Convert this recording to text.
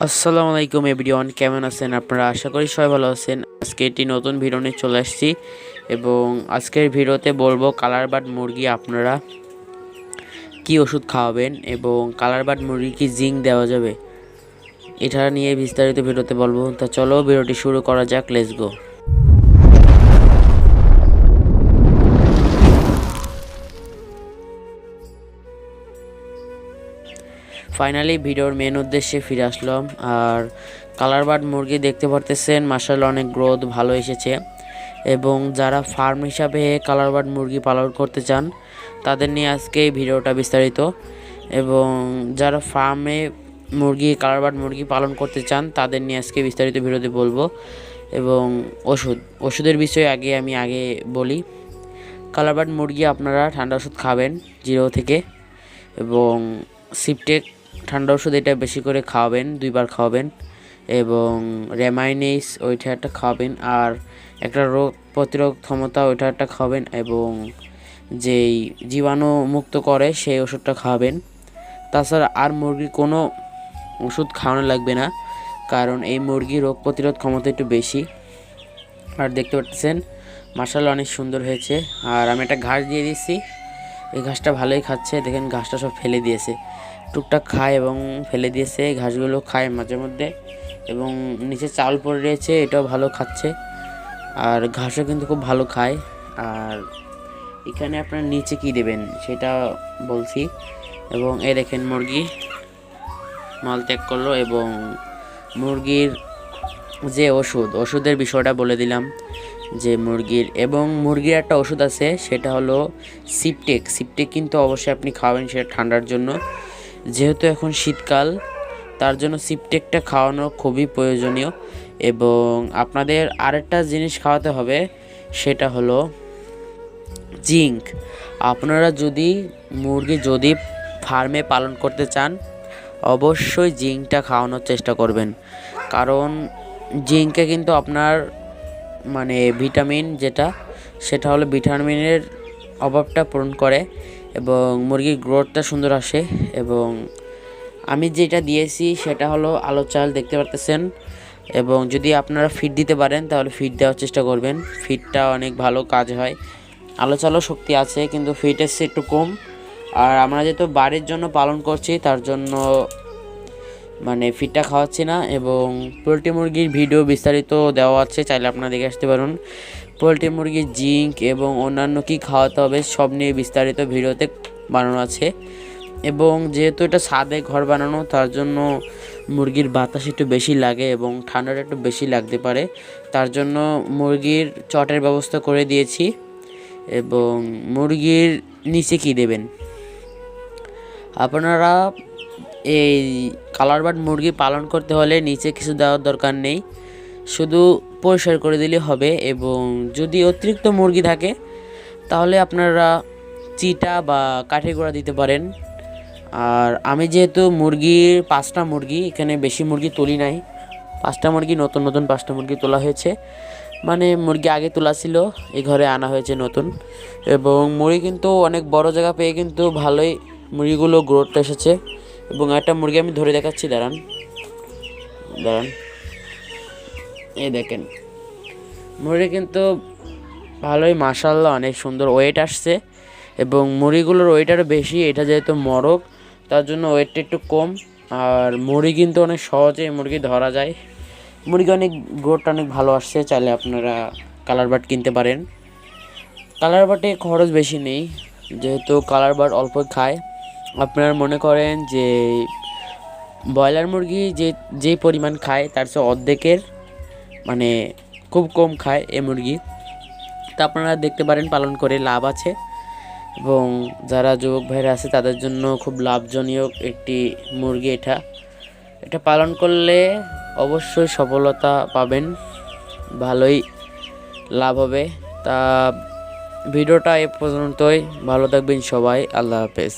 আসসালামু আলাইকুম এভরিওয়ান, কেমন আছেন আপনারা? আশা করি সবাই ভালো আছেন। আজকে একটি নতুন ভিডিও নিয়ে চলে আসছি এবং আজকের ভিডিওতে বলবো কালার বার্ড মুরগি আপনারা কি ওষুধ খাওয়াবেন এবং কালার বার্ড মুরগি কি জিঙ্ক দেওয়া যাবে, এটা নিয়ে বিস্তারিত ভিডিওতে বলবো। তা চলো ভিডিওটি শুরু করা যাক, লেটস গো। ফাইনালি ভিডিওর মেন উদ্দেশ্যে ফিরে আসলাম। আর কালার বার্ড মুরগি দেখতে পারতেছেন মাশাআল্লাহ অনেক গ্রোথ ভালো এসেছে এবং যারা ফার্ম হিসাবে কালার বার্ড মুরগি পালন করতে চান তাদের নিয়ে আজকে এই ভিডিওটা বিস্তারিত। এবং যারা ফার্মে কালার বার্ড মুরগি পালন করতে চান তাদের নিয়ে আজকে বিস্তারিত ভিডিওতে বলবো। এবং ওষুধের বিষয়ে আমি আগে বলি। কালার বার্ড মুরগি আপনারা ঠান্ডা ওষুধ খাবেন 0 থেকে, এবং সিপটেক ঠান্ডা ওষুধ এটা বেশি করে খাওয়াবেন, 2বার খাওয়াবেন। এবং রেমাইনিস ওইটা একটা খাওয়াবেন, আর একটা রোগ প্রতিরোধ ক্ষমতা ওইটা একটা খাওয়াবেন, এবং যেই জীবাণু মুক্ত করে সেই ওষুধটা খাওয়াবেন। তাছাড়া আর মুরগির কোনো ওষুধ খাওয়ানো লাগবে না, কারণ এই মুরগির রোগ প্রতিরোধ ক্ষমতা একটু বেশি। আর দেখতে পাচ্ছেন মাশাআল্লাহ অনেক সুন্দর হয়েছে। আর আমি একটা ঘাস দিয়ে দিচ্ছি, এই ঘাসটা ভালোই খাচ্ছে, দেখেন ঘাসটা সব ফেলে দিয়েছে, টুকটাক খায় এবং ফেলে দিয়েছে। ঘাসগুলো খায় মাঝে মধ্যে, এবং নিচে চাল পড়ে রয়েছে, এটাও ভালো খাচ্ছে। আর ঘাসও কিন্তু খুব ভালো খায়। আর এখানে আপনার নিচে কি দেবেন সেটা বলছি। এবং এই দেখেন মুরগি মল ত্যাগ করলো, এবং মুরগির যে ওষুধের বিষয়টা বলে দিলাম। যে মুরগির একটা ওষুধ আছে, সেটা হলো সিপটেক কিন্তু অবশ্যই আপনি খাওয়াবেন, সেটা ঠান্ডার জন্য। যেহেতু এখন শীতকাল, তার জন্য সিপটেকটা খাওয়ানো খুবই প্রয়োজনীয়। এবং আপনাদের আরেকটা জিনিস খাওয়াতে হবে, সেটা হলো জিঙ্ক। আপনারা যদি ফার্মে পালন করতে চান অবশ্যই জিঙ্কটা খাওয়ানোর চেষ্টা করবেন, কারণ জিঙ্কে কিন্তু আপনার ভিটামিন সেটা হলো ভিটামিনের অভাবটা পূরণ করে এবং মুরগির গ্রোথটা সুন্দর আসে। এবং আমি যেটা দিয়েছি সেটা হলো আলো চাল, দেখতে পারতেছেন। এবং যদি আপনারা ফিড দিতে পারেন তাহলে ফিড দেওয়ার চেষ্টা করবেন, ফিডটা অনেক ভালো কাজ হয়। আলো চালও শক্তি আছে, কিন্তু ফিডের চেয়ে একটু কম। আর আমরা যেহেতু বাড়ির জন্য পালন করছি তার জন্য ফিডটা খাওয়াচ্ছি না। এবং পোলট্রি মুরগির ভিডিও বিস্তারিত দেওয়া আছে, চাইলে আপনারা দেখে আসতে পারেন। পোলট্রি মুরগির জিঙ্ক এবং অন্যান্য কী খাওয়াতে হবে সব নিয়ে বিস্তারিত ভিডিওতে বানানো আছে। এবং যেহেতু এটা ছাদে ঘর বানানো, তার জন্য মুরগির বাতাস একটু বেশি লাগে এবং ঠান্ডাটা একটু বেশি লাগতে পারে, তার জন্য মুরগির চটের ব্যবস্থা করে দিয়েছি। এবং মুরগির নিচে কি দেবেন, আপনারা এই কালার বার্ড মুরগি পালন করতে হলে নিচে কিছু দেওয়ার দরকার নেই, শুধু পরিষ্কার করে দিলে হবে। এবং যদি অতিরিক্ত মুরগি থাকে তাহলে আপনারা চিটা বা কাঠের গোড়া দিতে পারেন। আর আমি যেহেতু 5টা মুরগি, এখানে বেশি মুরগি তুলি নাই, 5টা মুরগি নতুন 5টা মুরগি তোলা হয়েছে। মুরগি আগে তোলা ছিল, এই ঘরে আনা হয়েছে নতুন। এবং মুরগি কিন্তু অনেক বড় জায়গা পেয়ে কিন্তু ভালোই মুরগিগুলো গ্রোথ এসেছে। এবং একটা মুরগি আমি ধরে দেখাচ্ছি, দাঁড়ান, এই দেখেন মুরগি কিন্তু ভালোই মাশাআল্লাহ অনেক সুন্দর ওয়েট আসছে। এবং মুরগিগুলোর ওয়েট আরও বেশি, এটা যেহেতু মরক তার জন্য ওয়েটটা একটু কম। আর মুরগি কিন্তু অনেক সহজে মুরগি ধরা যায়, মুরগি অনেক গ্রোথটা অনেক ভালো আসছে। চাইলে আপনারা কালার বার্ড কিনতে পারেন। কালার বার্ডে খরচ বেশি নেই, যেহেতু কালার বার্ড অল্প খায়। আপনারা মনে করেন যে ব্রয়লার মুরগি যেই পরিমাণ খায় তার চেয়ে অর্ধেকের খুব কম খায় এই মুরগি। তা আপনারা দেখতে পারেন, পালন করে লাভ আছে। এবং যারা যুবক ভাইরা আছে তাদের জন্য খুব লাভজনক একটি মুরগি এটা পালন করলে অবশ্যই সফলতা পাবেন, ভালোই লাভ হবে। তা ভিডিওটা এ পর্যন্তই, ভালো থাকবেন সবাই, আল্লাহ হাফেজ।